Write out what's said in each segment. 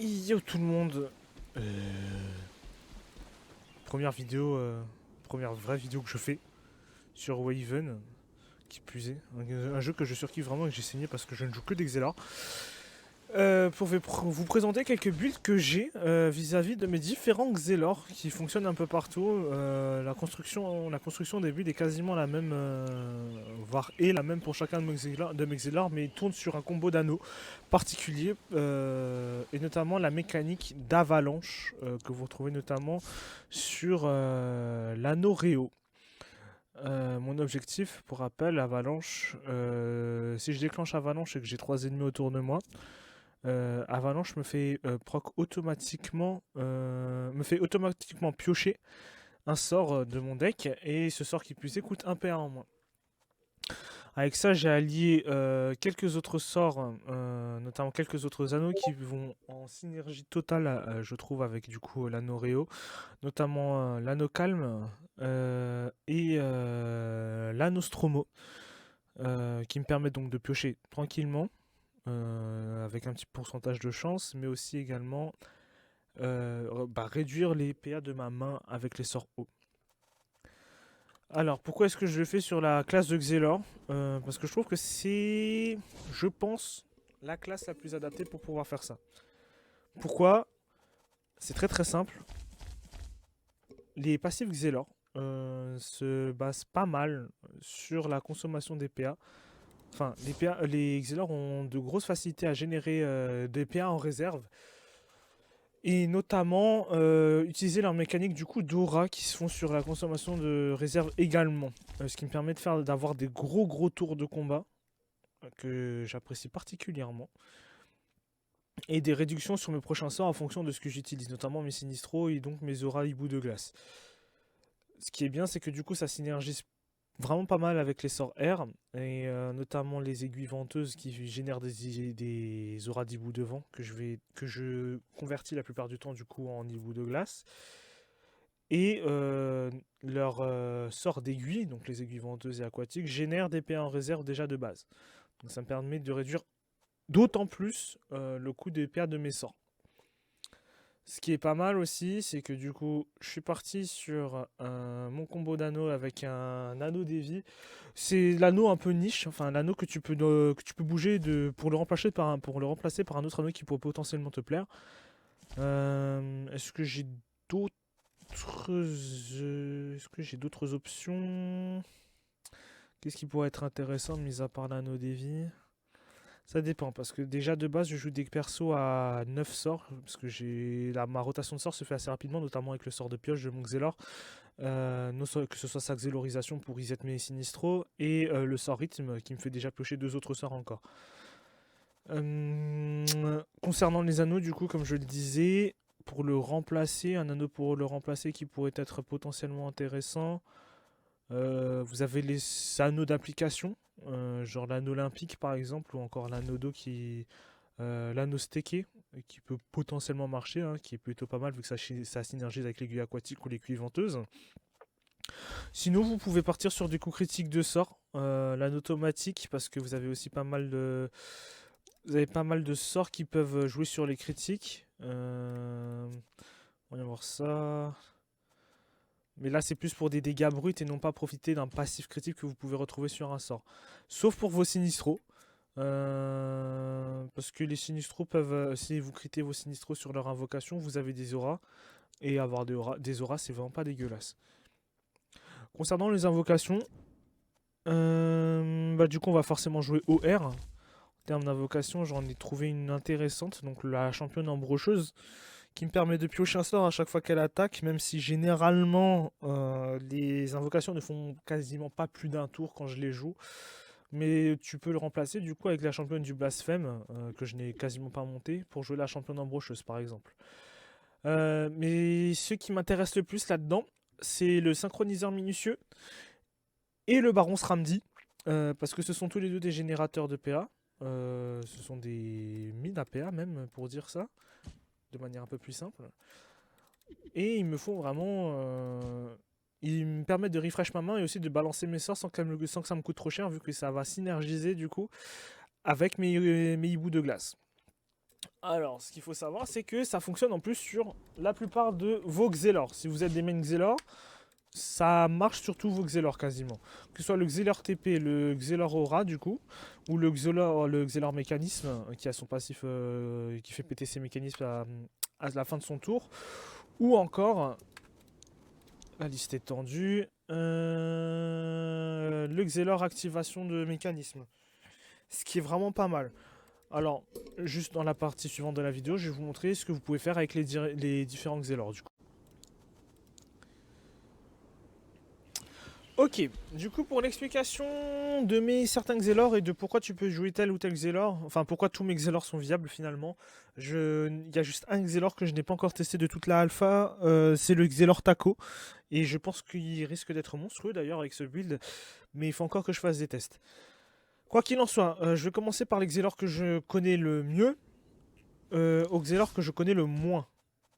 Yo tout le monde. Première vidéo, première vraie vidéo que je fais sur Waven, qui plus est. Un jeu que je surkiffe vraiment et que j'ai saigné parce que je ne joue que d'Excellor. Pour vous présenter quelques builds que j'ai vis-à-vis de mes différents Xelor qui fonctionnent un peu partout. La construction des builds est quasiment la même, voire est la même pour chacun de mes Xelor, mais il tourne sur un combo d'anneaux particulier et notamment la mécanique d'avalanche que vous retrouvez notamment sur l'anneau Réo. Mon objectif, pour rappel, Avalanche, si je déclenche Avalanche et que j'ai 3 ennemis autour de moi, Avalanche me fait automatiquement piocher un sort de mon deck et ce sort qui plus est coûte 1 PA en moins. Avec ça, j'ai allié quelques autres sorts, notamment quelques autres anneaux qui vont en synergie totale, je trouve, avec du coup l'anneau Réo, notamment l'anneau Calme et l'anneau Stromo, qui me permet donc de piocher tranquillement avec un petit pourcentage de chance, mais aussi également réduire les PA de ma main avec les sorts hauts. Alors, pourquoi est-ce que je le fais sur la classe de Xelor? Parce que je trouve que c'est, je pense, la classe la plus adaptée pour pouvoir faire ça. Pourquoi? C'est très très simple. Les passifs Xelor se basent pas mal sur la consommation des PA. Enfin, les Xelor ont de grosses facilités à générer des PA en réserve. Et notamment utiliser leur mécanique du coup d'aura qui se font sur la consommation de réserve également. Ce qui me permet d'avoir des gros tours de combat que j'apprécie particulièrement. Et des réductions sur mes prochains sorts en fonction de ce que j'utilise, notamment mes Sinistros et donc mes auras hibou de glace. Ce qui est bien, c'est que du coup ça synergise vraiment pas mal avec les sorts R, et notamment les aiguilles venteuses qui génèrent des auras d'hibou de vent que je convertis la plupart du temps du coup en hibou de glace. Et leur sort d'aiguille, donc les aiguilles venteuses et aquatiques, génèrent des PA en réserve déjà de base. Donc ça me permet de réduire d'autant plus le coût des PA de mes sorts. Ce qui est pas mal aussi, c'est que du coup, je suis parti sur mon combo d'anneaux avec un anneau d'Eevee. C'est l'anneau un peu niche, enfin l'anneau que tu peux bouger pour le remplacer par un autre anneau qui pourrait potentiellement te plaire. Est-ce que j'ai d'autres est-ce que j'ai d'autres options? Qu'est-ce qui pourrait être intéressant, mis à part l'anneau d'Eevee? Ça dépend, parce que déjà de base, je joue des persos à 9 sorts, parce que ma rotation de sorts se fait assez rapidement, notamment avec le sort de pioche de mon Xelor. Que ce soit sa Xelorisation pour reset mes Sinistros, et le sort rythme qui me fait déjà piocher 2 autres sorts encore. Concernant les anneaux, du coup, comme je le disais, pour le remplacer, un anneau pour le remplacer qui pourrait être potentiellement intéressant. Vous avez les anneaux d'application, genre l'anneau olympique par exemple, ou encore l'anneau d'eau l'anneau stecké, qui peut potentiellement marcher, hein, qui est plutôt pas mal vu que ça synergise avec l'aiguille aquatique ou l'aiguille venteuse. Sinon, vous pouvez partir sur des coups critiques de sort, l'anneau automatique, parce que vous avez pas mal de sorts qui peuvent jouer sur les critiques. On va voir ça. Mais là, c'est plus pour des dégâts bruts et non pas profiter d'un passif critique que vous pouvez retrouver sur un sort. Sauf pour vos Sinistros. Parce que les Sinistros peuvent, si vous critez vos Sinistros sur leur invocation, vous avez des auras. Et avoir des auras, c'est vraiment pas dégueulasse. Concernant les invocations, du coup, on va forcément jouer OR. En termes d'invocation, j'en ai trouvé une intéressante. Donc la championne embrocheuse qui me permet de piocher un sort à chaque fois qu'elle attaque, même si généralement les invocations ne font quasiment pas plus d'un tour quand je les joue. Mais tu peux le remplacer du coup avec la championne du blasphème, que je n'ai quasiment pas monté, pour jouer la championne embrocheuse par exemple. Mais ce qui m'intéresse le plus là-dedans, c'est le synchroniseur minutieux et le baron Sramdi, parce que ce sont tous les deux des générateurs de PA. Ce sont des mines à PA même, pour dire ça, de manière un peu plus simple. Et ils me font vraiment. Ils me permettent de refresh ma main et aussi de balancer mes sorts sans que ça me coûte trop cher, vu que ça va synergiser du coup avec mes hiboux de glace. Alors, ce qu'il faut savoir, c'est que ça fonctionne en plus sur la plupart de vos Xelor. Si vous êtes des mains Xelor, ça marche sur tous vos Xelor quasiment. Que ce soit le Xelor TP, le Xelor Aura du coup, ou le Xelor Mécanisme, qui a son passif qui fait péter ses mécanismes à la fin de son tour, ou encore, la liste est tendue, le Xelor Activation de mécanisme. Ce qui est vraiment pas mal. Alors, juste dans la partie suivante de la vidéo, je vais vous montrer ce que vous pouvez faire avec les différents Xelor du coup. Ok, du coup pour l'explication de mes certains Xelor et de pourquoi tu peux jouer tel ou tel Xelor, enfin pourquoi tous mes Xelor sont viables finalement, il y a juste un Xelor que je n'ai pas encore testé de toute la alpha, c'est le Xelor Taco, et je pense qu'il risque d'être monstrueux d'ailleurs avec ce build, mais il faut encore que je fasse des tests. Quoi qu'il en soit, je vais commencer par les Xelor que je connais le mieux, aux Xelor que je connais le moins.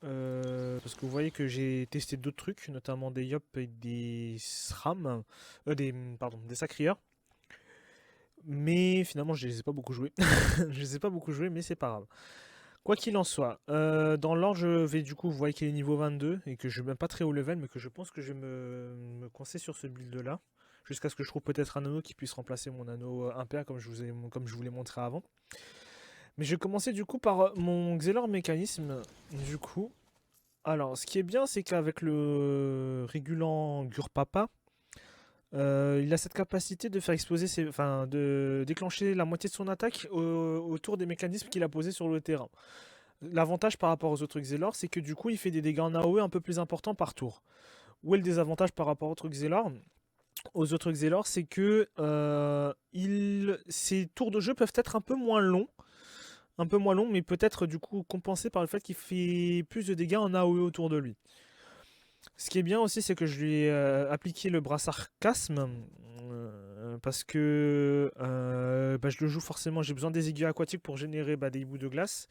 Parce que vous voyez que j'ai testé d'autres trucs, notamment des Yop et des SRAM, des Sacrieurs. Mais finalement, je les ai pas beaucoup joués. Je les ai pas beaucoup joués, mais c'est pas grave. Quoi qu'il en soit, dans l'ordre, je vais du coup, vous voyez qu'il est niveau 22 et que je vais même pas très haut level, mais que je pense que je vais me coincer sur ce build là. Jusqu'à ce que je trouve peut-être un anneau qui puisse remplacer mon anneau impair comme je vous l'ai montré avant. Mais je vais commencer du coup par mon Xelor mécanisme. Du coup, alors ce qui est bien, c'est qu'avec le régulant Gurpapa, il a cette capacité de faire exploser enfin, de déclencher la moitié de son attaque autour des mécanismes qu'il a posés sur le terrain. L'avantage par rapport aux autres Xelor, c'est que du coup, il fait des dégâts en AOE un peu plus importants par tour. Où est le désavantage par rapport aux autres Xelor? C'est que ses tours de jeu peuvent être un peu moins long, mais peut-être du coup compensé par le fait qu'il fait plus de dégâts en AOE autour de lui. Ce qui est bien aussi, c'est que je lui ai appliqué le brassard Chasme, parce que je le joue forcément, j'ai besoin des aiguilles aquatiques pour générer des bouts de glace,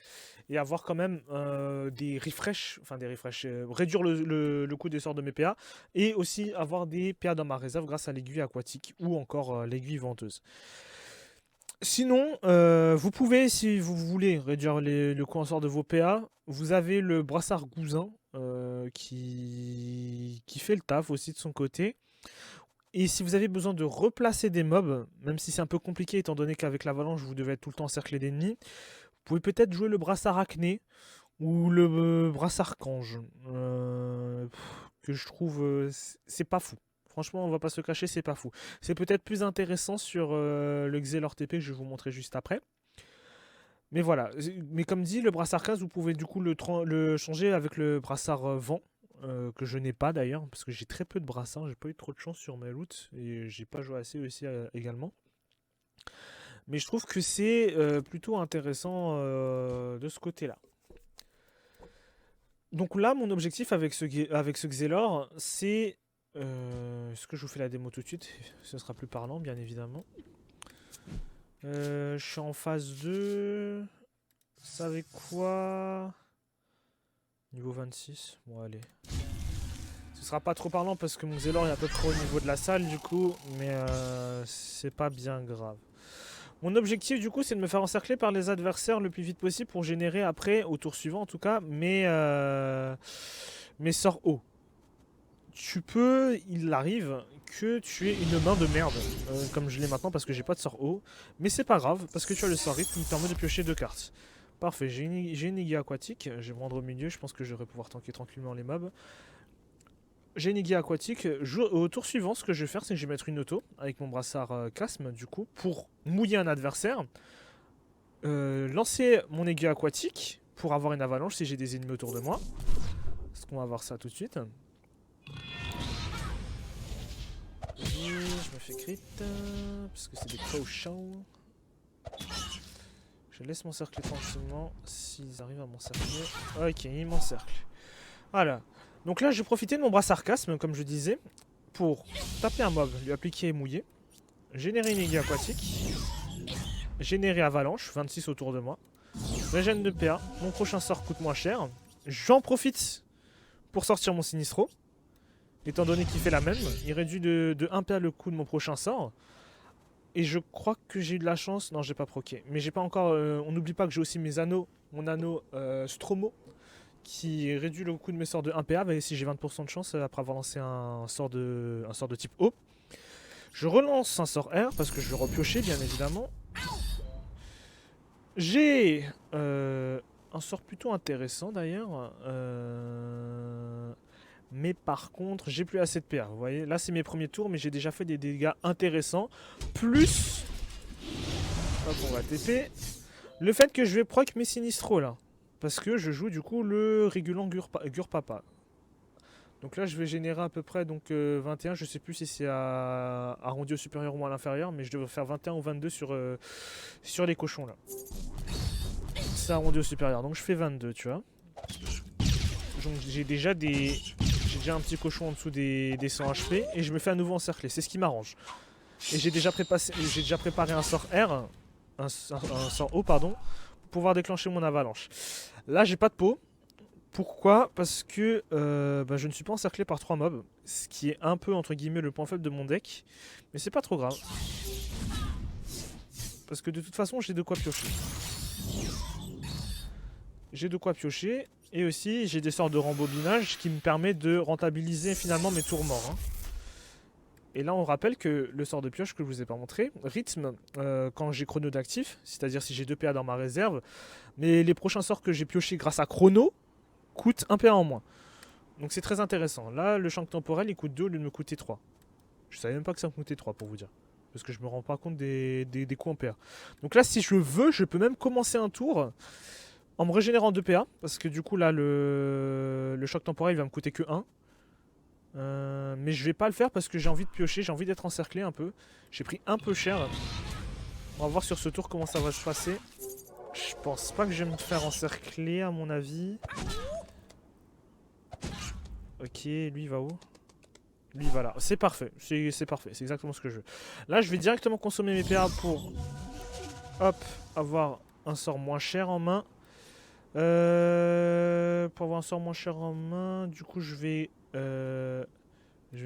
et avoir quand même des refresh, réduire le coût des sorts de mes PA, et aussi avoir des PA dans ma réserve grâce à l'aiguille aquatique, ou encore l'aiguille venteuse. Sinon, vous pouvez, si vous voulez, réduire le coût en sort de vos PA. Vous avez le brassard Gousin qui fait le taf aussi de son côté. Et si vous avez besoin de replacer des mobs, même si c'est un peu compliqué étant donné qu'avec l'avalanche vous devez être tout le temps encerclé d'ennemis, vous pouvez peut-être jouer le brassard Acné ou le brassard Kange. Que je trouve, c'est pas fou. Franchement, on va pas se cacher, c'est pas fou. C'est peut-être plus intéressant sur le Xelor TP que je vais vous montrer juste après. Mais voilà. Mais comme dit, le brassard 15, vous pouvez du coup le changer avec le brassard vent. Que je n'ai pas d'ailleurs, parce que j'ai très peu de brassards. J'ai pas eu trop de chance sur mes loots. Et j'ai pas joué assez aussi également. Mais je trouve que c'est plutôt intéressant de ce côté-là. Donc là, mon objectif avec ce Xelor, c'est... Est-ce que je vous fais la démo tout de suite? Ce sera plus parlant, bien évidemment. Je suis en phase 2. Vous savez quoi? Niveau 26. Bon, allez. Ce sera pas trop parlant parce que mon Xelor est à peu près au niveau de la salle, du coup. Mais c'est pas bien grave. Mon objectif, du coup, c'est de me faire encercler par les adversaires le plus vite possible pour générer après, au tour suivant en tout cas, mes sorts hauts. Il arrive que tu aies une main de merde, comme je l'ai maintenant parce que j'ai pas de sort haut. Mais c'est pas grave, parce que tu as le sort rythme qui me permet de piocher 2 cartes. Parfait, j'ai une aiguille aquatique, je vais me rendre au milieu, je pense que je vais pouvoir tanker tranquillement les mobs. J'ai une aiguille aquatique, au tour suivant, ce que je vais faire, c'est que je vais mettre une auto avec mon brassard Chasme, du coup, pour mouiller un adversaire. Lancer mon aiguille aquatique pour avoir une avalanche si j'ai des ennemis autour de moi. Est-ce qu'on va voir ça tout de suite? Je me fais crit parce que c'est des potions. Je laisse m'encercler tranquillement s'ils arrivent à m'encercler. Ok, ils m'encerclent. Voilà. Donc là, je vais profiter de mon bras sarcasme, comme je disais, pour taper un mob, lui appliquer et mouiller, générer une aiguille aquatique, générer avalanche, 26 autour de moi, régène de PA, mon prochain sort coûte moins cher, j'en profite pour sortir mon Sinistro. Étant donné qu'il fait la même, il réduit de 1 PA le coût de mon prochain sort. Et je crois que j'ai eu de la chance. Non, j'ai pas proqué. Mais j'ai pas encore. On n'oublie pas que j'ai aussi mes anneaux. Mon anneau Stromo qui réduit le coût de mes sorts de 1 PA. Et si j'ai 20% de chance après avoir lancé un sort de type O. Je relance un sort R parce que je vais repiocher, bien évidemment. J'ai un sort plutôt intéressant d'ailleurs. Mais par contre, j'ai plus assez de PA. Vous voyez, là c'est mes premiers tours, mais j'ai déjà fait des dégâts intéressants. Plus. Hop, on va TP. Le fait que je vais proc mes Sinistro là. Parce que je joue du coup le régulant Gurpapa. Donc là je vais générer à peu près donc, 21. Je sais plus si c'est arrondi au supérieur ou à l'inférieur. Mais je devrais faire 21 ou 22 sur les cochons là. C'est arrondi au supérieur. Donc je fais 22, tu vois. Donc j'ai déjà un petit cochon en dessous des 100 HP. Et je me fais à nouveau encercler. C'est ce qui m'arrange. Et j'ai déjà préparé un sort R. Un sort O, pardon. Pour pouvoir déclencher mon avalanche. Là j'ai pas de pot. Pourquoi? Parce que je ne suis pas encerclé par 3 mobs. Ce qui est un peu entre guillemets le point faible de mon deck. Mais c'est pas trop grave. Parce que de toute façon j'ai de quoi piocher. J'ai de quoi piocher. Et aussi j'ai des sorts de rembobinage qui me permettent de rentabiliser finalement mes tours morts. Hein. Et là on rappelle que le sort de pioche que je vous ai pas montré, rythme quand j'ai chrono d'actif, c'est-à-dire si j'ai 2 PA dans ma réserve, mais les prochains sorts que j'ai piochés grâce à chrono coûtent 1 PA en moins. Donc c'est très intéressant. Là le champ temporel il coûte 2 au lieu de me coûter 3. Je savais même pas que ça me coûtait 3 pour vous dire. Parce que je me rends pas compte des coûts en PA. Donc là si je veux, je peux même commencer un tour en me régénérant 2 PA. Parce que du coup là le choc temporel il va me coûter que 1. Mais je vais pas le faire parce que j'ai envie de piocher, j'ai envie d'être encerclé un peu. J'ai pris un peu cher. On va voir sur ce tour comment ça va se passer. Je pense pas que je vais me faire encercler à mon avis. Ok, lui il va où? Lui il va là. C'est parfait, c'est parfait, c'est exactement ce que je veux. Là je vais directement consommer mes PA pour hop, avoir un sort moins cher en main. Pour avoir un sort moins cher en main, du coup je vais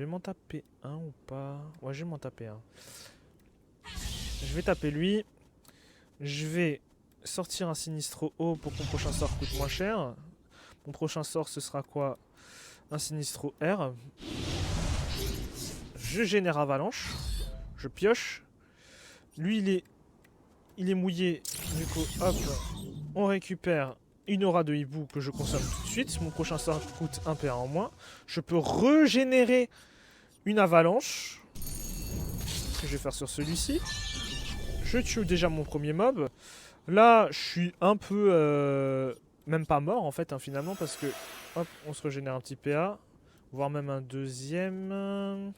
m'en taper un ou pas? Ouais, je vais m'en taper un. Je vais taper lui. Je vais sortir un Sinistro haut pour que mon prochain sort coûte moins cher. Mon prochain sort, ce sera quoi? Un Sinistro R. Je génère avalanche. Je pioche. Lui, il est mouillé. Du coup, hop, on récupère une aura de hibou que je consomme tout de suite. Mon prochain sort coûte 1 PA en moins. Je peux régénérer une avalanche. Que je vais faire sur celui-ci. Je tue déjà mon premier mob. Là, je suis un peu... même pas mort en fait, hein, finalement, parce que... Hop, on se régénère un petit PA. Voire même un deuxième.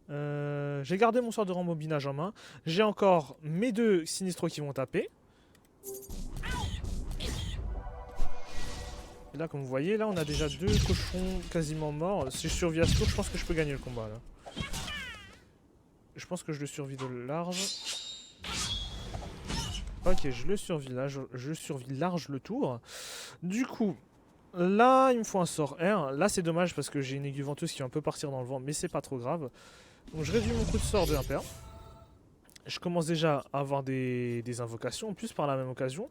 J'ai gardé mon sort de rembobinage en main. J'ai encore mes 2 Sinistros qui vont taper. Et là, comme vous voyez, là, on a déjà 2 cochons quasiment morts. Si je survis à ce tour, je pense que je peux gagner le combat, là. Je pense que je le survis de large. Ok, je le survis là, je survis large le tour. Du coup, là, il me faut un sort R. Là, c'est dommage parce que j'ai une aiguille venteuse qui va un peu partir dans le vent, mais c'est pas trop grave. Donc, je réduis mon coup de sort de 1 PA. Je commence déjà à avoir des invocations en plus par la même occasion.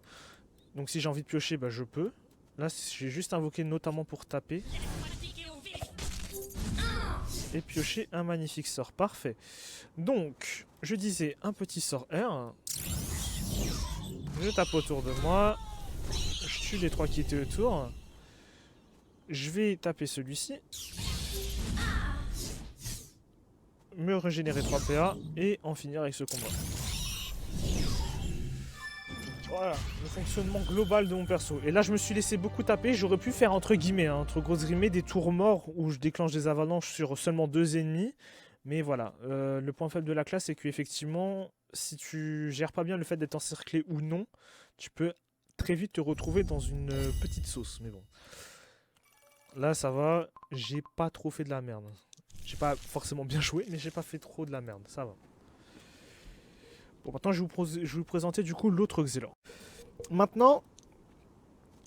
Donc, si j'ai envie de piocher, bah, je peux. Là, j'ai juste invoqué notamment pour taper. Et piocher un magnifique sort. Parfait. Donc, je disais un petit sort R. Je tape autour de moi. Je tue les 3 qui étaient autour. Je vais taper celui-ci. Me régénérer 3 PA. Et en finir avec ce combat. Voilà, le fonctionnement global de mon perso. Et là, je me suis laissé beaucoup taper. J'aurais pu faire entre guillemets, hein, entre grosses guillemets, des tours morts où je déclenche des avalanches sur seulement 2 ennemis. Mais voilà, le point faible de la classe, c'est qu'effectivement, si tu gères pas bien le fait d'être encerclé ou non, tu peux très vite te retrouver dans une petite sauce. Mais bon. Là, ça va. J'ai pas trop fait de la merde. J'ai pas forcément bien joué, mais j'ai pas fait trop de la merde. Ça va. Bon, maintenant, je vais vous présenter du coup l'autre Xelor. Maintenant,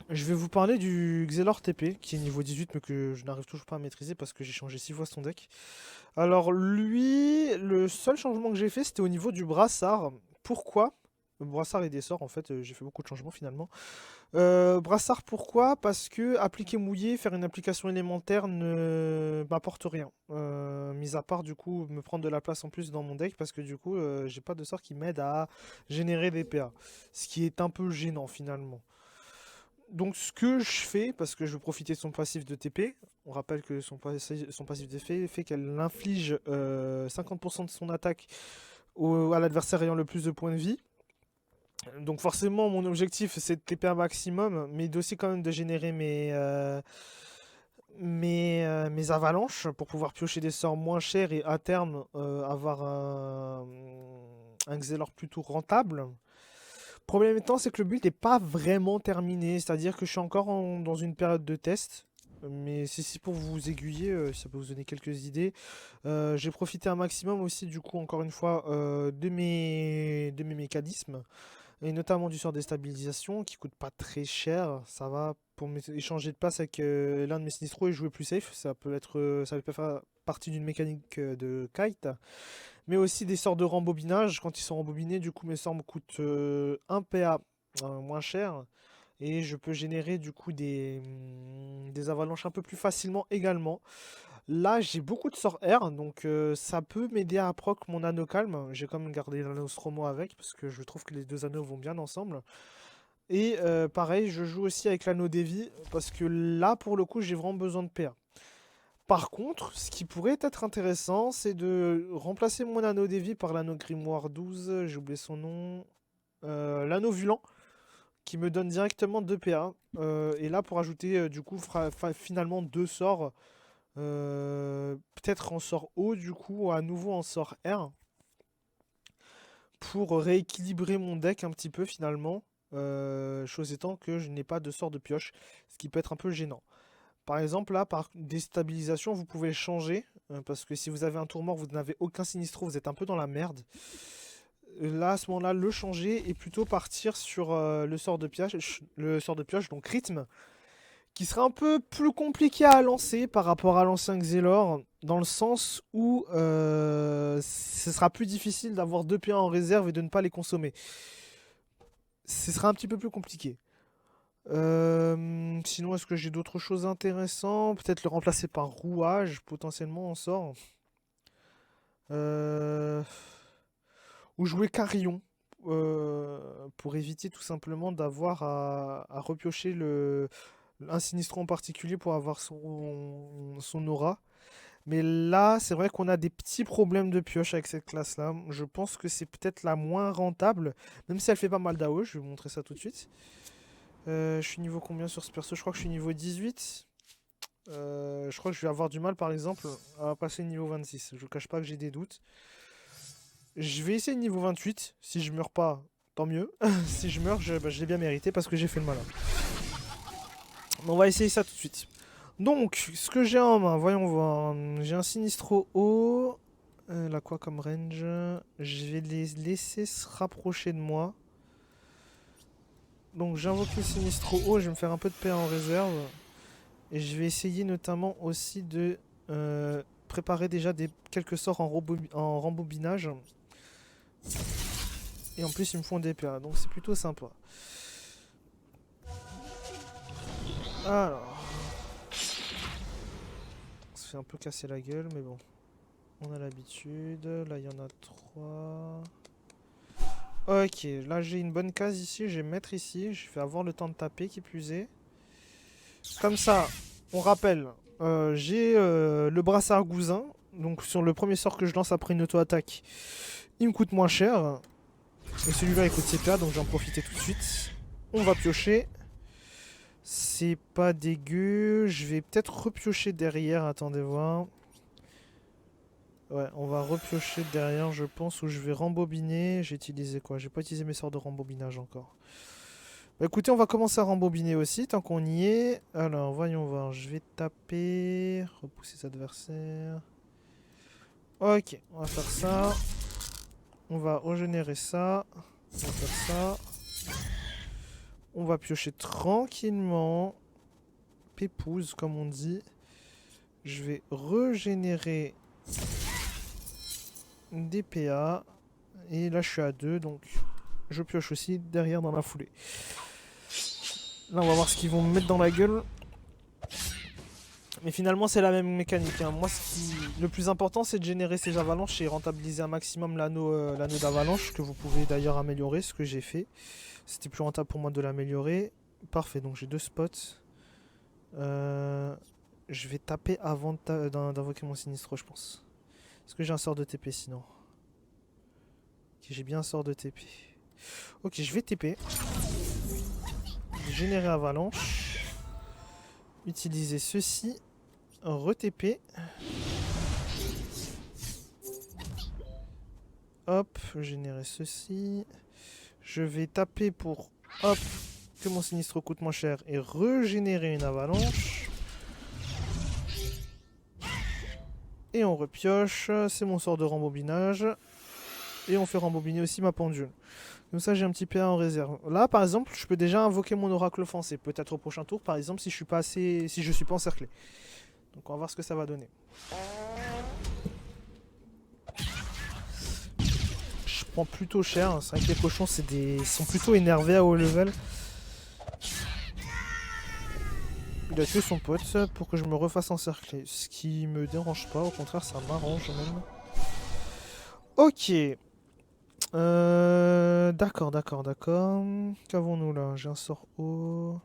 Je vais vous parler du Xelor TP, qui est niveau 18, mais que je n'arrive toujours pas à maîtriser parce que j'ai changé 6 fois son deck. Alors lui, le seul changement que j'ai fait, c'était au niveau du brassard. Pourquoi? Le brassard et des sorts, en fait, j'ai fait beaucoup de changements finalement. Brassard, pourquoi? Parce que appliquer mouillé, faire une application élémentaire ne m'apporte rien. Mis à part du coup me prendre de la place en plus dans mon deck parce que du coup j'ai pas de sort qui m'aide à générer des PA. Ce qui est un peu gênant finalement. Donc ce que je fais, parce que je veux profiter de son passif de TP, on rappelle que son passif d'effet fait qu'elle inflige 50% de son attaque à l'adversaire ayant le plus de points de vie. Donc forcément mon objectif c'est de TP un maximum, mais aussi quand même de générer mes avalanches pour pouvoir piocher des sorts moins chers et à terme avoir un Xelor plutôt rentable. Problème étant, c'est que le build n'est pas vraiment terminé, c'est-à-dire que je suis encore dans une période de test. Mais c'est pour vous aiguiller, ça peut vous donner quelques idées. J'ai profité un maximum aussi, du coup, encore une fois, de mes mécanismes. Et notamment du sort déstabilisation qui coûte pas très cher. Ça va pour échanger de place avec l'un de mes sinistros et jouer plus safe. Ça peut faire partie d'une mécanique de kite. Mais aussi des sorts de rembobinage. Quand ils sont rembobinés, du coup mes sorts me coûtent 1 PA moins cher. Et je peux générer du coup des avalanches un peu plus facilement également. Là, j'ai beaucoup de sorts R, donc ça peut m'aider à proc mon anneau calme. J'ai quand même gardé l'anneau Stromo avec, parce que je trouve que les deux anneaux vont bien ensemble. Et pareil, je joue aussi avec l'anneau Devi, parce que là, pour le coup, j'ai vraiment besoin de PA. Par contre, ce qui pourrait être intéressant, c'est de remplacer mon anneau Devi par l'anneau Grimoire 12, j'ai oublié son nom, l'anneau Vulant, qui me donne directement 2 PA. Et là, pour ajouter, du coup, finalement 2 sorts. Peut-être en sort haut du coup, à nouveau en sort R, pour rééquilibrer mon deck un petit peu finalement. Chose étant que je n'ai pas de sort de pioche, ce qui peut être un peu gênant. Par exemple là, par déstabilisation, vous pouvez changer, parce que si vous avez un tour mort, vous n'avez aucun sinistro, vous êtes un peu dans la merde. Là, à ce moment-là, le changer et plutôt partir sur le sort de pioche, donc rythme, qui sera un peu plus compliqué à lancer par rapport à l'ancien Xelor, dans le sens où ce sera plus difficile d'avoir 2 PA en réserve et de ne pas les consommer. Ce sera un petit peu plus compliqué. Sinon, est-ce que j'ai d'autres choses intéressantes? Peut-être le remplacer par rouage, potentiellement en sort. Euh, Ou jouer carillon. Pour éviter tout simplement d'avoir à repiocher un sinistro en particulier pour avoir son aura. Mais là, c'est vrai qu'on a des petits problèmes de pioche avec cette classe-là. Je pense que c'est peut-être la moins rentable, même si elle fait pas mal d'AOE, je vais vous montrer ça tout de suite. Je suis niveau combien sur ce perso? Je crois que je suis niveau 18. Je crois que je vais avoir du mal, par exemple, à passer niveau 26. Je vous cache pas que j'ai des doutes. Je vais essayer le niveau 28. Si je meurs pas, tant mieux. Si je meurs, je l'ai bien mérité parce que j'ai fait le malin. On va essayer ça tout de suite. Donc, ce que j'ai en main, voyons voir. J'ai un Sinistro haut. Là, quoi comme range? Je vais les laisser se rapprocher de moi. Donc, j'invoque le Sinistro haut. Je vais me faire un peu de paix en réserve. Et je vais essayer notamment aussi de préparer déjà quelques sorts en rembobinage. Et en plus, ils me font des PA. Donc, c'est plutôt sympa. Alors. On se fait un peu casser la gueule, mais bon. On a l'habitude. Là, il y en a 3. Ok, là j'ai une bonne case ici. Je vais me mettre ici. Je vais avoir le temps de taper, qui plus est. Comme ça, on rappelle. J'ai le brassard gousin. Donc sur le premier sort que je lance après une auto-attaque, il me coûte moins cher. Et celui-là il coûte CPA, donc j'en profiter tout de suite. On va piocher. C'est pas dégueu. Je vais peut-être repiocher derrière. Attendez voir. Ouais, on va repiocher derrière, je pense, où je vais rembobiner. J'ai utilisé quoi? J'ai pas utilisé mes sorts de rembobinage encore. Bah écoutez, on va commencer à rembobiner aussi, tant qu'on y est. Alors, voyons voir. Je vais taper. Repousser cet adversaire. Ok, on va faire ça. On va régénérer ça. On va faire ça. On va piocher tranquillement. Pépouze, comme on dit. Je vais régénérer des PA. Et là, je suis à 2, donc je pioche aussi derrière dans la foulée. Là, on va voir ce qu'ils vont me mettre dans la gueule. Mais finalement, c'est la même mécanique. Hein. Moi, le plus important, c'est de générer ces avalanches et rentabiliser un maximum l'anneau d'avalanche, que vous pouvez d'ailleurs améliorer, ce que j'ai fait. C'était plus rentable pour moi de l'améliorer. Parfait, donc j'ai 2 spots. Je vais taper avant d'invoquer mon sinistro, je pense. Est-ce que j'ai un sort de TP sinon? Ok, j'ai bien un sort de TP. Ok, je vais TP. Générer avalanche. Utiliser ceci. Re-TP. Hop, générer ceci. Je vais taper pour hop que mon sinistro coûte moins cher et régénérer une avalanche. Et on repioche. C'est mon sort de rembobinage. Et on fait rembobiner aussi ma pendule. Comme ça, j'ai un petit PA en réserve. Là, par exemple, je peux déjà invoquer mon oracle offensé. Peut-être au prochain tour, par exemple, si je suis pas encerclé. Donc, on va voir ce que ça va donner. Je prends plutôt cher. C'est vrai que les cochons, sont plutôt énervés à haut level. Il a tué son pote pour que je me refasse encercler. Ce qui me dérange pas. Au contraire, ça m'arrange même. Ok. D'accord. Qu'avons-nous là? J'ai un sort haut.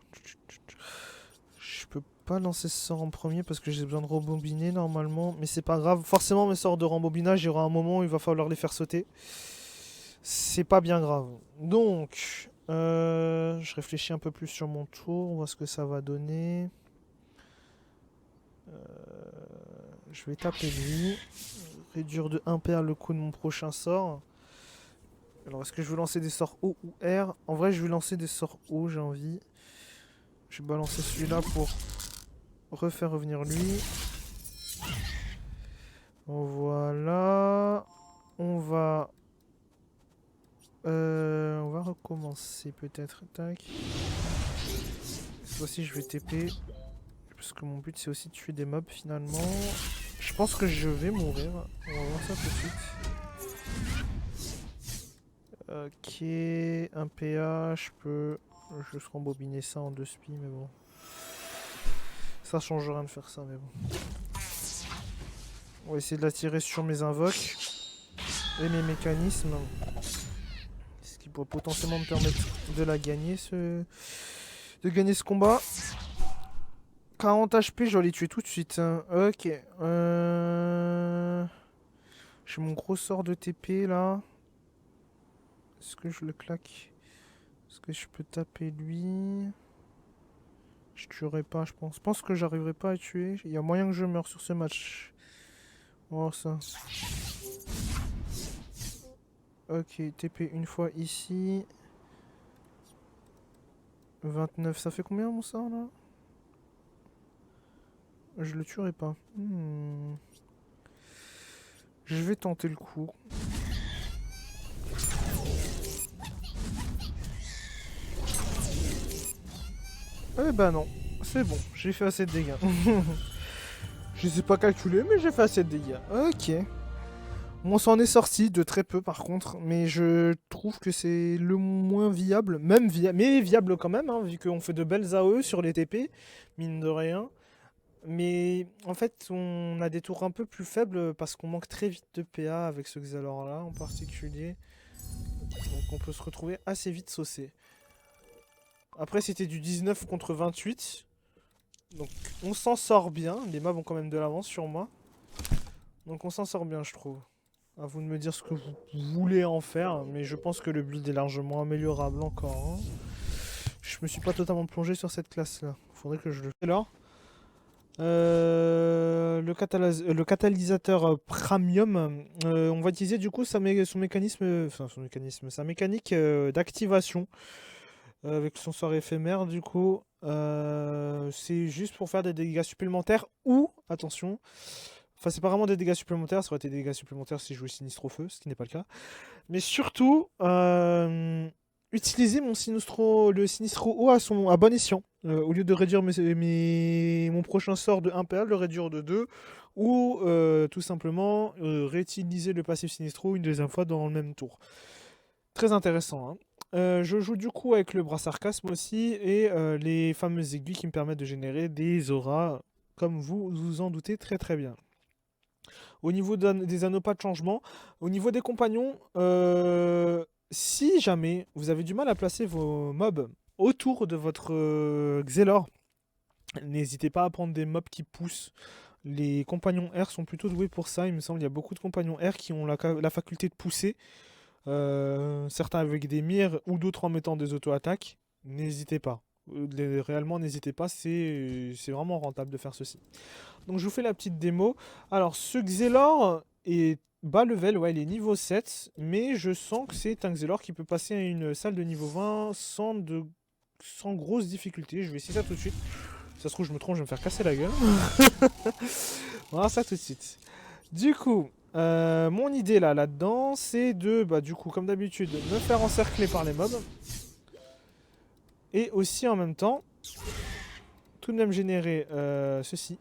Je peux pas lancer ce sort en premier parce que j'ai besoin de rembobiner normalement. Mais c'est pas grave. Forcément, mes sorts de rembobinage, il y aura un moment où il va falloir les faire sauter. C'est pas bien grave. Donc, je réfléchis un peu plus sur mon tour. On voit ce que ça va donner. Je vais taper lui. Réduire de 1 paire le coût de mon prochain sort. Alors, est-ce que je veux lancer des sorts O ou R? En vrai, je vais lancer des sorts O, j'ai envie. Je vais balancer celui-là pour refaire revenir lui. Voilà. On va recommencer peut-être. Tac. Cette fois-ci, je vais TP. Parce que mon but, c'est aussi de tuer des mobs finalement. Je pense que je vais mourir. On va voir ça tout de suite. Ok, un PA, je peux juste rembobiner ça en 2 spi, mais bon. Ça change rien de faire ça, mais bon. On va essayer de l'attirer sur mes invoques et mes mécanismes. Ce qui pourrait potentiellement me permettre de la gagner, de gagner ce combat. 40 HP, je dois les tuer tout de suite. Hein. Ok. J'ai mon gros sort de TP là. Est-ce que je le claque? Est-ce que je peux taper lui? Je tuerai pas, je pense. Je pense que j'arriverai pas à tuer. Il y a moyen que je meure sur ce match. On va voir ça. Ok, TP une fois ici. 29, ça fait combien mon sort là? Je le tuerai pas. Je vais tenter le coup. Eh ben non, c'est bon, j'ai fait assez de dégâts. Je sais pas calculer, mais j'ai fait assez de dégâts. Ok. On s'en est sorti de très peu par contre, mais je trouve que c'est le moins viable, mais viable quand même, hein, vu qu'on fait de belles AOE sur les TP, mine de rien. Mais en fait, on a des tours un peu plus faibles parce qu'on manque très vite de PA avec ce Xalor là en particulier. Donc on peut se retrouver assez vite saucé. Après, c'était du 19 contre 28. Donc on s'en sort bien. Les mobs ont quand même de l'avance sur moi. Donc on s'en sort bien, je trouve. À vous de me dire ce que vous voulez en faire. Mais je pense que le build est largement améliorable encore. Hein. Je me suis pas totalement plongé sur cette classe-là. Faudrait que je le fasse. Alors, le catalyseur premium, on va utiliser du coup sa mécanique d'activation avec son sort éphémère du coup. C'est juste pour faire des dégâts supplémentaires ou, attention, enfin c'est pas vraiment des dégâts supplémentaires, ça aurait été des dégâts supplémentaires si je jouais sinistre au feu, ce qui n'est pas le cas. Mais surtout, utiliser le Sinistro haut à bon escient. Au lieu de réduire mon prochain sort de 1 PA, le réduire de 2. Ou tout simplement réutiliser le passif Sinistro une deuxième fois dans le même tour. Très intéressant. Hein. Je joue du coup avec le bras sarcasme aussi et les fameuses aiguilles qui me permettent de générer des auras, comme vous vous en doutez très très bien. Au niveau des anneaux, pas de changement. Au niveau des compagnons, si jamais vous avez du mal à placer vos mobs autour de votre Xelor, n'hésitez pas à prendre des mobs qui poussent. Les compagnons R sont plutôt doués pour ça, il me semble. Il y a beaucoup de compagnons R qui ont la faculté de pousser. Certains avec des mires ou d'autres en mettant des auto-attaques. N'hésitez pas. Réellement, n'hésitez pas. C'est vraiment rentable de faire ceci. Donc je vous fais la petite démo. Alors ce Xelor est bas level, ouais, il est niveau 7. Mais je sens que c'est un Xelor qui peut passer à une salle de niveau 20 sans grosse difficulté. Je vais essayer ça tout de suite. Ça se trouve, je me trompe, je vais me faire casser la gueule. On va voir ça tout de suite. Du coup, mon idée là-dedans, c'est de, du coup, comme d'habitude, me faire encercler par les mobs. Et aussi en même temps, tout de même générer ceci.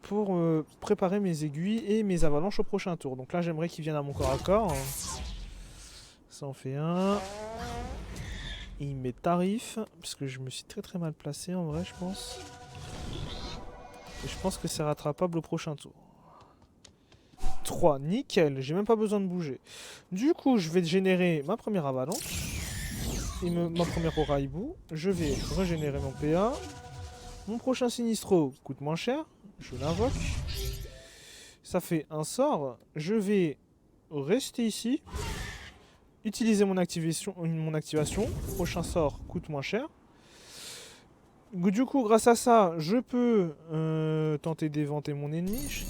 Pour préparer mes aiguilles et mes avalanches au prochain tour. Donc là, j'aimerais qu'ils viennent à mon corps à corps. Ça en fait un. Il met tarif, parce que je me suis très très mal placé en vrai, je pense. Et je pense que c'est rattrapable au prochain tour. 3, nickel, j'ai même pas besoin de bouger. Du coup, je vais générer ma première avalanche. Et ma première aura hibou. Je vais régénérer mon PA. Mon prochain Sinistro coûte moins cher. Je l'invoque. Ça fait un sort. Je vais rester ici. Utiliser mon activation. Prochain sort coûte moins cher. Du coup, grâce à ça, je peux tenter d'éventer mon ennemi.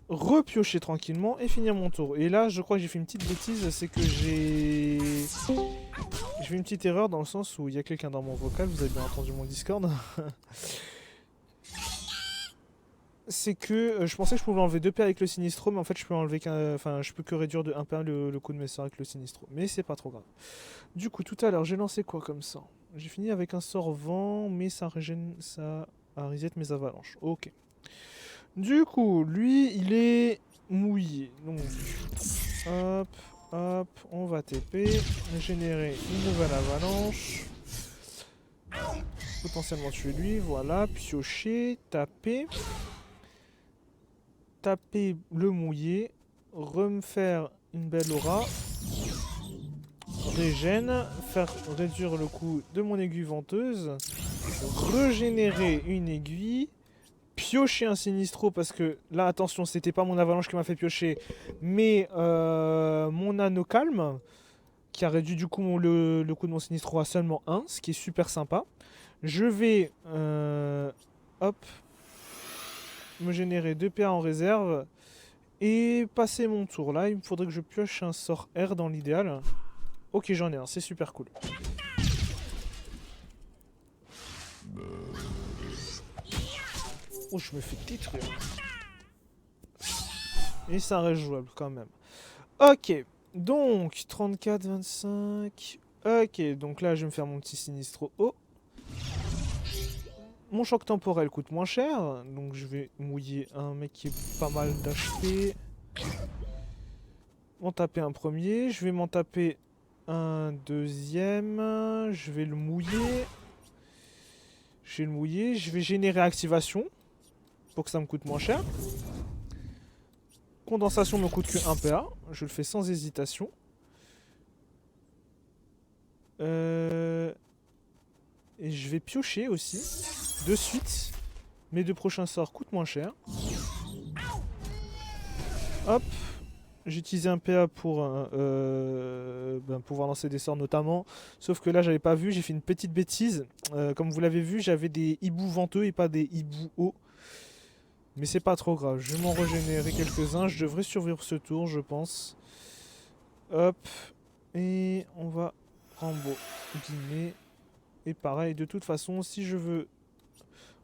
Repiocher tranquillement et finir mon tour. Et là, je crois que j'ai fait une petite bêtise. C'est que j'ai fait une petite erreur dans le sens où il y a quelqu'un dans mon vocal. Vous avez bien entendu mon Discord. C'est que je pensais que je pouvais enlever 2 PA avec le Sinistro, mais en fait je peux enlever je peux que réduire de 1 PA le coup de mes sorts avec le Sinistro. Mais c'est pas trop grave. Du coup, tout à l'heure, j'ai lancé quoi comme ça? J'ai fini avec un sort vent, mais ça reset mes avalanches. Ok. Du coup, lui, il est mouillé. Donc, hop, hop, on va TP, générer une nouvelle avalanche. Potentiellement tuer lui, voilà, piocher, taper. Taper le mouillé, refaire une belle aura, régène, faire réduire le coût de mon aiguille venteuse, régénérer une aiguille, piocher un Sinistro parce que là attention c'était pas mon avalanche qui m'a fait piocher mais mon anneau calme qui a réduit du coup le coût de mon Sinistro à seulement 1, ce qui est super sympa. Je vais hop me générer 2 PA en réserve et passer mon tour. Là, il me faudrait que je pioche un sort R dans l'idéal. Ok, j'en ai un, c'est super cool. Oh, je me fais détruire. Et ça reste jouable quand même. Ok, donc 34, 25. Ok, donc là, je vais me faire mon petit Sinistro haut. Mon choc temporel coûte moins cher, donc je vais mouiller un mec qui est pas mal d'HP. M'en taper un premier, je vais m'en taper un deuxième, je vais le mouiller. Je vais générer activation pour que ça me coûte moins cher. Condensation me coûte que 1 PA, je le fais sans hésitation. Et je vais piocher aussi, de suite. Mes 2 prochains sorts coûtent moins cher. Hop. J'ai utilisé un PA pour pouvoir lancer des sorts notamment. Sauf que là, j'avais pas vu, j'ai fait une petite bêtise. Comme vous l'avez vu, j'avais des hiboux venteux et pas des hiboux hauts. Mais c'est pas trop grave, je vais m'en régénérer quelques-uns. Je devrais survivre ce tour, je pense. Hop. Et on va rembobiner. Et pareil, de toute façon, si je veux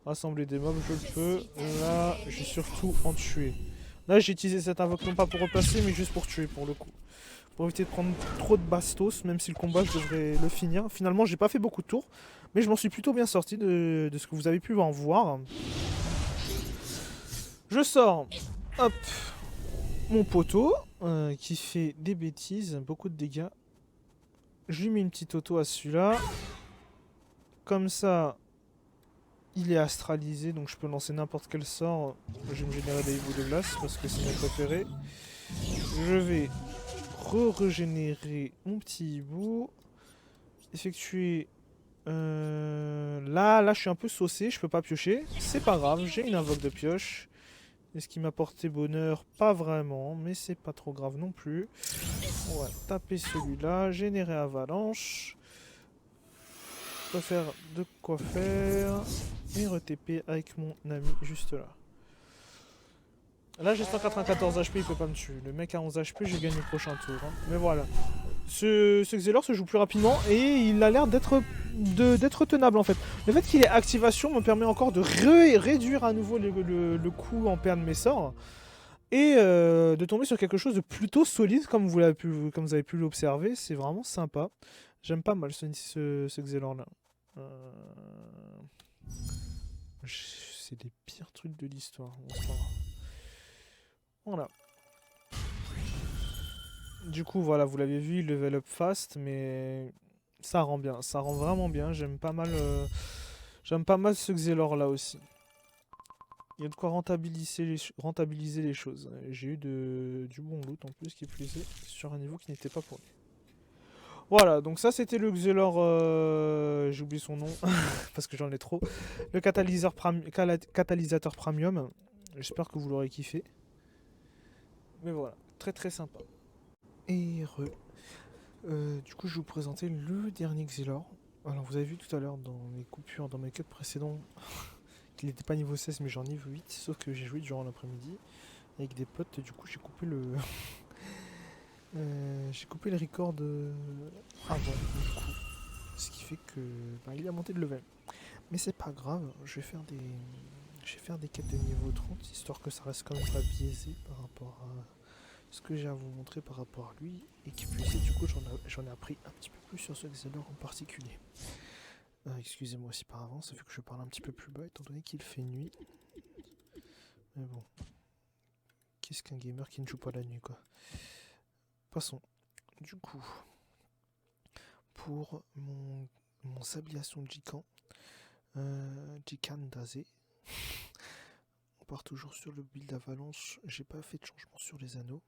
rassembler des mobs, je le peux. Là, je vais surtout en tuer. Là, j'ai utilisé cette invoque non pas pour replacer, mais juste pour tuer, pour le coup. pour éviter de prendre trop de bastos, même si le combat je devrais le finir. Finalement j'ai pas fait beaucoup de tours, mais je m'en suis plutôt bien sorti de ce que vous avez pu en voir. Je sors, hop, mon poteau, qui fait des bêtises, beaucoup de dégâts. Je lui mets une petite auto à celui-là. Comme ça, il est astralisé, donc je peux lancer n'importe quel sort. Je vais me générer des hiboux de glace, parce que c'est mes préférés. Je vais régénérer mon petit hibou. Effectuer... Là, je suis un peu saucé, je peux pas piocher. C'est pas grave, j'ai une invoque de pioche. Est-ce qu'il m'a porté bonheur? Pas vraiment, mais c'est pas trop grave non plus. On va taper celui-là, générer avalanche. Je peux faire de quoi faire. Et re-TP avec mon ami juste là. Là j'ai 194 HP, il peut pas me tuer. Le mec a 11 HP, je gagne le prochain tour. Hein. Mais voilà. Ce Xelor se joue plus rapidement et il a l'air d'être tenable en fait. Le fait qu'il ait activation me permet encore de réduire à nouveau le coût en paire de mes sorts. Et de tomber sur quelque chose de plutôt solide comme vous avez pu l'observer. C'est vraiment sympa. J'aime pas mal ce Xelor là. C'est les pires trucs de l'histoire. Voilà. Du coup, voilà, vous l'avez vu, il level up fast, mais ça rend bien. Ça rend vraiment bien. J'aime pas mal ce Xelor là aussi. Il y a de quoi rentabiliser les choses. J'ai eu du bon loot en plus qui plus est sur un niveau qui n'était pas pour lui. Voilà, donc ça c'était le Xelor, j'ai oublié son nom, parce que j'en ai trop. Le catalyseur premium, j'espère que vous l'aurez kiffé. Mais voilà, très très sympa. Et du coup je vais vous présenter le dernier Xelor. Alors vous avez vu tout à l'heure dans mes coupures, dans mes cuts précédents, qu'il n'était pas niveau 16 mais genre niveau 8, sauf que j'ai joué durant l'après-midi avec des potes, et du coup j'ai coupé le... j'ai coupé le record avant, du coup. Ce qui fait que il a monté de level. Mais c'est pas grave, je vais faire des quêtes de niveau 30, histoire que ça reste quand même pas biaisé par rapport à ce que j'ai à vous montrer par rapport à lui. Et qui plus est, du coup j'en ai appris un petit peu plus sur ce Xelor en particulier. Excusez-moi aussi par avance, ça fait que je parle un petit peu plus bas étant donné qu'il fait nuit. Mais bon, qu'est-ce qu'un gamer qui ne joue pas la nuit quoi. Passons. Du coup, pour mon sabliation Jikan, Jikan Dazé, on part toujours sur le build avalanche. J'ai pas fait de changement sur les anneaux.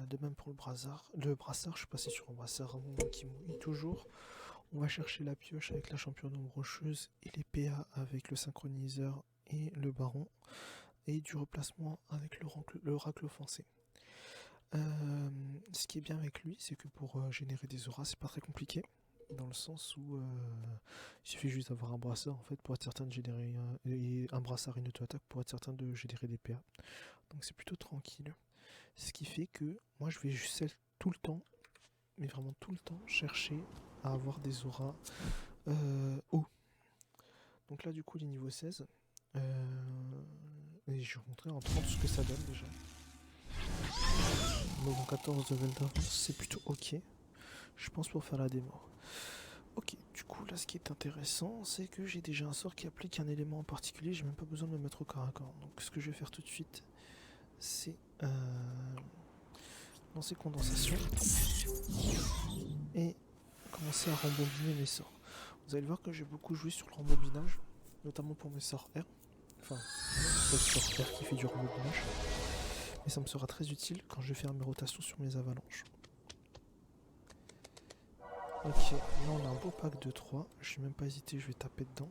De même pour le brassard. Je suis passé sur un brassard qui mouille toujours. On va chercher la pioche avec la championne rocheuse et les PA avec le synchroniseur et le baron. Et du replacement avec le racle offensé. Ce qui est bien avec lui, c'est que pour générer des auras, c'est pas très compliqué. Dans le sens où il suffit juste d'avoir un brassard en fait pour être certain de générer un brassard et une auto-attaque pour être certain de générer des PA. Donc c'est plutôt tranquille. Ce qui fait que moi je vais juste tout le temps, mais vraiment tout le temps, chercher à avoir des auras hauts. Donc là du coup les niveaux 16, et je vais vous montrer en 30 ce que ça donne déjà. Donc 14 level d'avance, c'est plutôt ok, je pense, pour faire la démo. Ok, du coup là ce qui est intéressant, c'est que j'ai déjà un sort qui applique un élément en particulier, j'ai même pas besoin de me mettre au corps à corps. Donc ce que je vais faire tout de suite, c'est lancer condensation et commencer à rembobiner mes sorts. Vous allez voir que j'ai beaucoup joué sur le rembobinage, notamment pour mes sorts R. Enfin, le sort R qui fait du rembobinage. Mais ça me sera très utile quand je vais faire mes rotations sur mes avalanches. Ok, là on a un beau pack de 3. Je vais même pas hésiter, je vais taper dedans.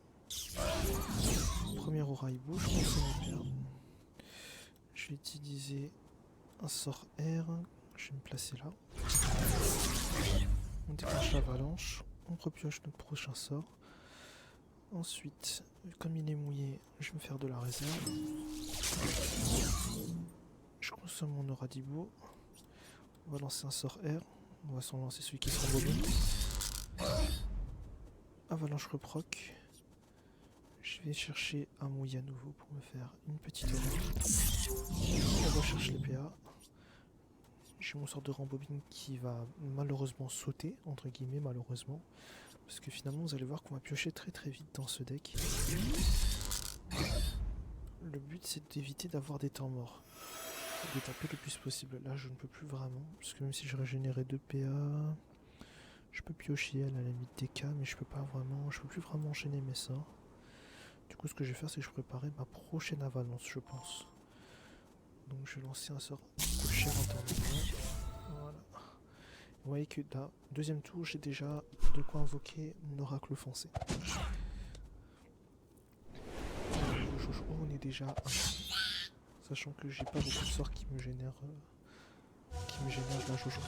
Premier aura hibou, je consomme mes perles. Je vais utiliser un sort R. Je vais me placer là. On déclenche l'avalanche. On repioche notre prochain sort. Ensuite, comme il est mouillé, je vais me faire de la réserve. Je consomme mon aura d'hibou. On va lancer un sort R. On va s'en lancer celui qui se rembobine. Avalanche reproc. Je vais chercher un mouille à nouveau pour me faire une petite aura. On recherche les PA. J'ai mon sort de rembobine qui va malheureusement sauter, entre guillemets malheureusement. Parce que finalement vous allez voir qu'on va piocher très très vite dans ce deck. Le but c'est d'éviter d'avoir des temps morts. De taper le plus possible. Là je ne peux plus vraiment. Parce que même si je régénérais 2 PA, je peux piocher à la limite des cas, mais je peux plus vraiment enchaîner mes sorts. Du coup ce que je vais faire c'est que je préparer ma prochaine avalanche je pense. Donc je vais lancer un sort de cher en temps normal. Voilà. Vous voyez que là, deuxième tour, j'ai déjà de quoi invoquer mon oracle foncé. On est déjà à 1. Sachant que j'ai pas beaucoup de sorts qui me génèrent de la jojo.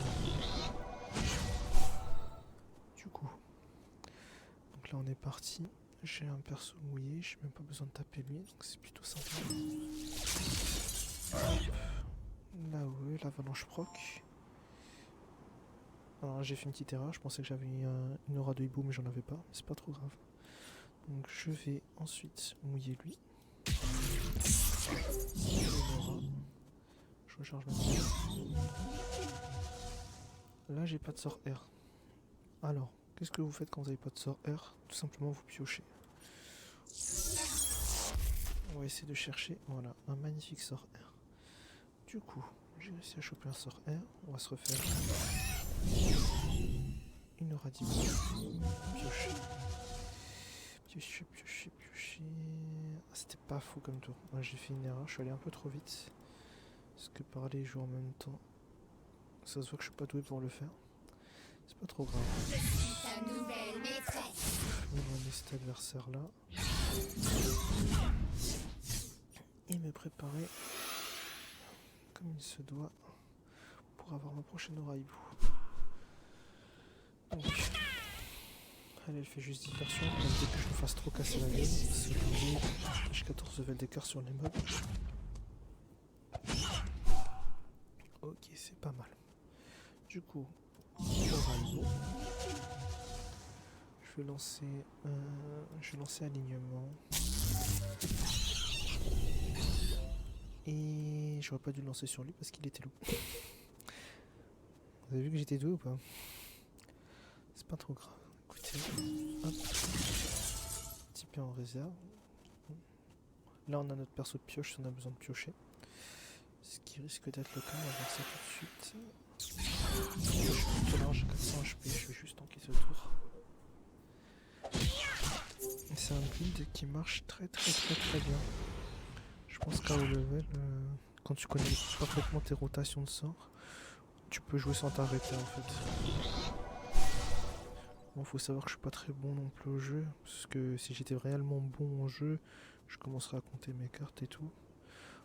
Du coup, donc là on est parti. J'ai un perso mouillé, j'ai même pas besoin de taper lui, donc c'est plutôt sympa. Là ouais, l'avalanche proc. Alors j'ai fait une petite erreur, je pensais que j'avais une aura de hibou mais j'en avais pas, c'est pas trop grave. Donc je vais ensuite mouiller lui. Je recharge ma pierre. Là j'ai pas de sort R. Alors, qu'est-ce que vous faites quand vous avez pas de sort R? Tout simplement vous piochez. On va essayer de chercher, voilà, un magnifique sort R. Du coup, j'ai réussi à choper un sort R, on va se refaire une aura d'hibou. Piocher. Piocher. Ah, c'était pas fou comme tour. Moi j'ai fait une erreur, je suis allé un peu trop vite. Parce que parler et jouer en même temps, ça se voit que je suis pas doué pour le faire. C'est pas trop grave. Je suis ta nouvelle maîtresse. Je vais laisser cet adversaire là. Et me préparer comme il se doit pour avoir ma prochaine aura hibou. Donc, elle fait juste diversion, pour éviter que je me fasse trop casser la gueule. J'ai 14 levels d'écart sur les mobs. Ok, c'est pas mal. Du coup, aura hibou. Je vais lancer alignement. Et j'aurais pas dû le lancer sur lui parce qu'il était loup. Vous avez vu que j'étais doué ou pas? C'est pas trop grave. Écoutez, hop. Petit peu en réserve. Là on a notre perso de pioche si on a besoin de piocher. Ce qui risque d'être le cas, on va voir ça tout de suite. Je suis plutôt large, j'ai 400 HP, je vais juste tanker ce tour. C'est un build qui marche très bien. Je pense qu'à haut level, quand tu connais parfaitement tes rotations de sorts, tu peux jouer sans t'arrêter en fait. Bon, faut savoir que je suis pas très bon non plus au jeu, parce que si j'étais réellement bon au jeu, je commencerais à compter mes cartes et tout.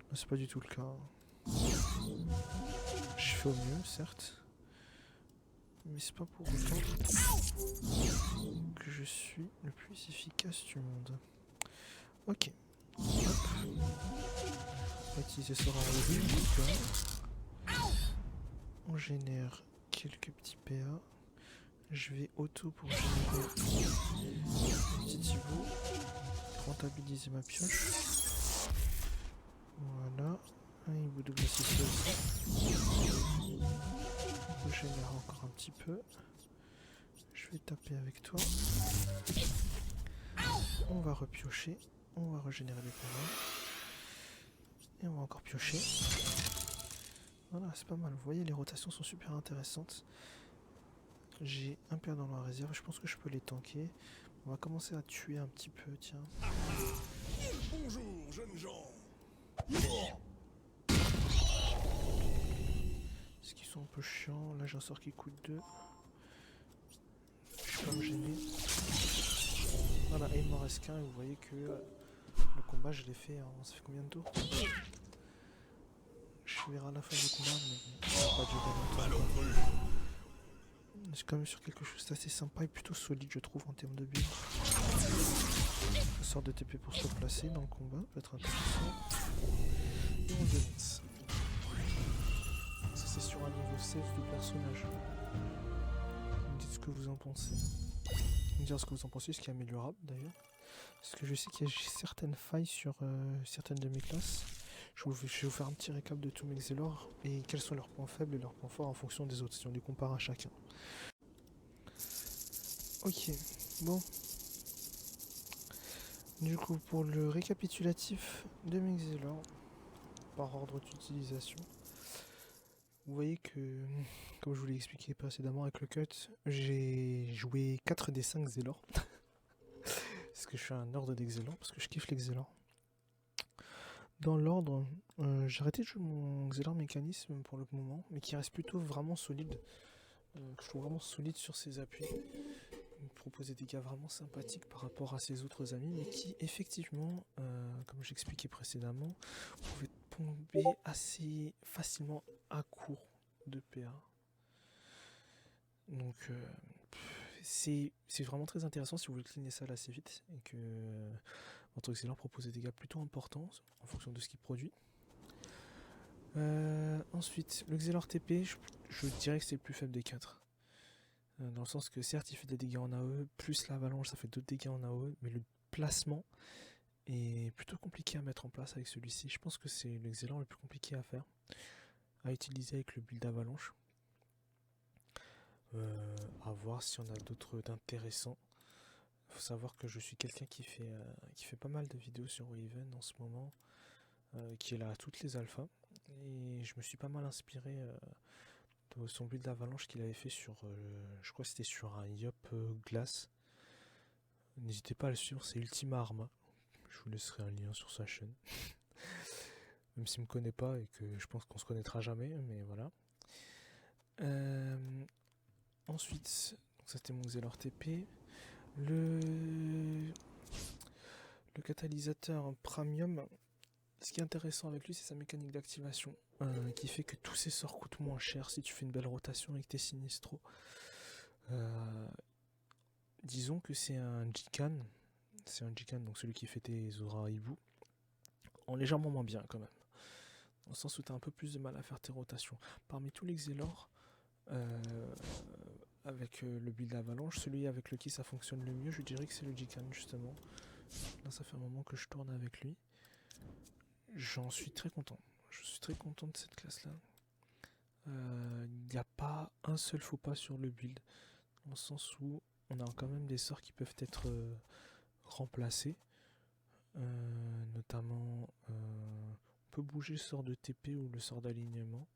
Là c'est pas du tout le cas. Je fais au mieux, certes. Mais c'est pas pour autant que je suis le plus efficace du monde. Ok. Hop. On va utiliser ce renvoi. On génère quelques petits PA. Je vais auto pour générer un petit hibou. Rentabiliser ma pioche. Voilà. Un hibou de glacier aussi. On génère encore un petit peu. Je vais taper avec toi. On va repiocher. On va régénérer les PA. Et on va encore piocher. Voilà, c'est pas mal. Vous voyez, les rotations sont super intéressantes. J'ai un PA dans la réserve. Je pense que je peux les tanker. On va commencer à tuer un petit peu, tiens. Bonjour, jeunes gens. Est-ce qu'ils sont un peu chiants? Là, j'ai un sort qui coûte 2. Je suis pas me gêner. Voilà, et il m'en reste qu'un. Et vous voyez que le combat, je l'ai fait en... Ça fait combien de tours? Je verrai à la fin du combat, mais ça va pas durer longtemps. Je suis quand même sur quelque chose d'assez sympa et plutôt solide, je trouve, en termes de build. Un sort de TP pour se replacer dans le combat, peut être intéressant. Et on dénonce. Ça, c'est sur un niveau 16 de personnage. Vous me dites ce que vous en pensez. Vous me dire ce que vous en pensez, ce qui est améliorable d'ailleurs. Parce que je sais qu'il y a certaines failles sur certaines de mes classes. je vais vous faire un petit récap de tous mes Xelor et quels sont leurs points faibles et leurs points forts en fonction des autres, si on les compare à chacun. Ok, bon. Du coup, pour le récapitulatif de mes Xelor, par ordre d'utilisation, vous voyez que, comme je vous l'ai expliqué précédemment avec le cut, j'ai joué 4 des 5 Xelor. Parce que je suis un ordre d'Excellent, parce que je kiffe l'Excellent. Dans l'ordre, j'ai arrêté de jouer mon Xelor mécanisme pour le moment, mais qui reste plutôt vraiment solide. Que je trouve vraiment solide sur ses appuis. Il me propose des dégâts vraiment sympathiques par rapport à ses autres amis, mais qui effectivement, comme j'expliquais précédemment, pouvaient tomber assez facilement à court de PA. Donc c'est vraiment très intéressant si vous voulez cleaner ça assez vite et que votre Xelor propose des dégâts plutôt importants en fonction de ce qu'il produit. Ensuite, le Xelor TP, je dirais que c'est le plus faible des 4. Dans le sens que certes il fait des dégâts en AOE, plus l'avalanche ça fait d'autres dégâts en AOE, mais le placement est plutôt compliqué à mettre en place avec celui-ci. Je pense que c'est le Xelor le plus compliqué à faire, à utiliser avec le build avalanche. À voir si on a d'autres d'intéressants. Il faut savoir que je suis quelqu'un qui fait pas mal de vidéos sur Raven en ce moment, qui est là à toutes les alphas, et je me suis pas mal inspiré de son build d'avalanche qu'il avait fait sur, je crois que c'était sur un Yop Glace. N'hésitez pas à le suivre, c'est Ultima Arma. Je vous laisserai un lien sur sa chaîne. Même s'il me connaît pas et que je pense qu'on se connaîtra jamais, mais voilà. Ensuite, donc ça c'était mon Xelor TP. Le catalyseur Premium, ce qui est intéressant avec lui, c'est sa mécanique d'activation, qui fait que tous ses sorts coûtent moins cher si tu fais une belle rotation avec tes Sinistro. Disons que c'est un Jikan, donc celui qui fait tes Zora Ibu, en légèrement moins bien quand même. Dans le sens où tu as un peu plus de mal à faire tes rotations. Parmi tous les Xelor, avec le build avalanche, celui avec lequel ça fonctionne le mieux, je dirais que c'est le Jikan justement. Là ça fait un moment que je tourne avec lui. J'en suis très content. Je suis très content de cette classe là. Il n'y a pas un seul faux pas sur le build. Dans le sens où on a quand même des sorts qui peuvent être remplacés. Notamment on peut bouger le sort de TP ou le sort d'alignement.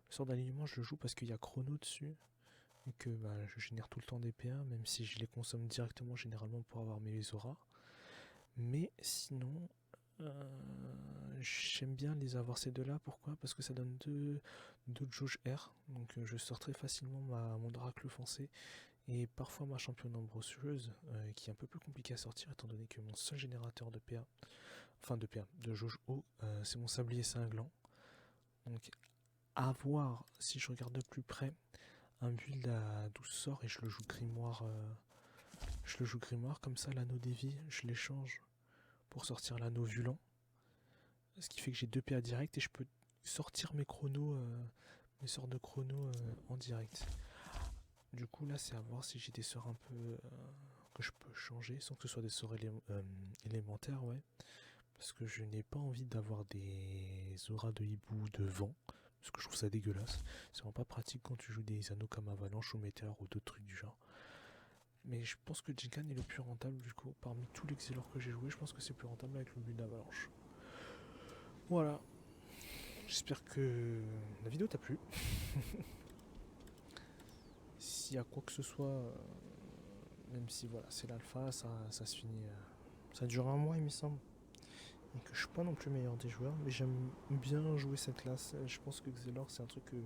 Le sort d'alignement je le joue parce qu'il y a chrono dessus. Et que je génère tout le temps des PA, même si je les consomme directement généralement pour avoir mes auras. Mais sinon, j'aime bien les avoir ces deux là. Pourquoi? Parce que ça donne deux jauges R. Donc je sors très facilement mon Dracle foncé. Et parfois ma championne ambroseuse, qui est un peu plus compliqué à sortir étant donné que mon seul générateur de PA, enfin de jauge haut, c'est mon sablier cinglant. Donc à voir si je regarde de plus près. Un build à 12 sorts et je le joue grimoire. Comme ça, l'anneau des vies, je l'échange pour sortir l'anneau violent. Ce qui fait que j'ai 2 PA direct et je peux sortir mes chronos, mes sorts de chrono en direct. Du coup là c'est à voir si j'ai des sorts un peu que je peux changer sans que ce soit des sorts élémentaires, ouais. Parce que je n'ai pas envie d'avoir des auras de hibou de vent. Parce que je trouve ça dégueulasse. C'est vraiment pas pratique quand tu joues des anneaux comme Avalanche ou Météore ou d'autres trucs du genre. Mais je pense que Jinkan est le plus rentable du coup. Parmi tous les Xelor que j'ai joué, je pense que c'est plus rentable avec le build d'Avalanche. Voilà. J'espère que la vidéo t'a plu. S'il y a quoi que ce soit, même si voilà, c'est l'alpha, ça se finit. Ça dure un mois il me semble. Et que je suis pas non plus meilleur des joueurs, mais j'aime bien jouer cette classe. Je pense que Xelor c'est un truc que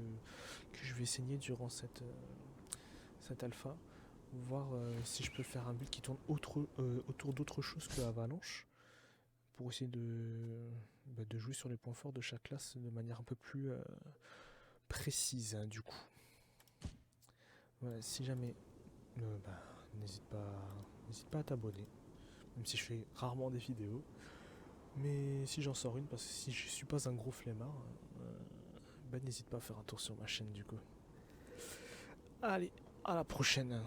je vais essayer durant cette alpha. Voir si je peux faire un build qui tourne autour d'autre chose que Avalanche. Pour essayer de jouer sur les points forts de chaque classe de manière un peu plus précise du coup. Voilà, si jamais, n'hésite pas à t'abonner. Même si je fais rarement des vidéos. Mais si j'en sors une, parce que si je suis pas un gros flemmard, n'hésite pas à faire un tour sur ma chaîne du coup. Allez, à la prochaine.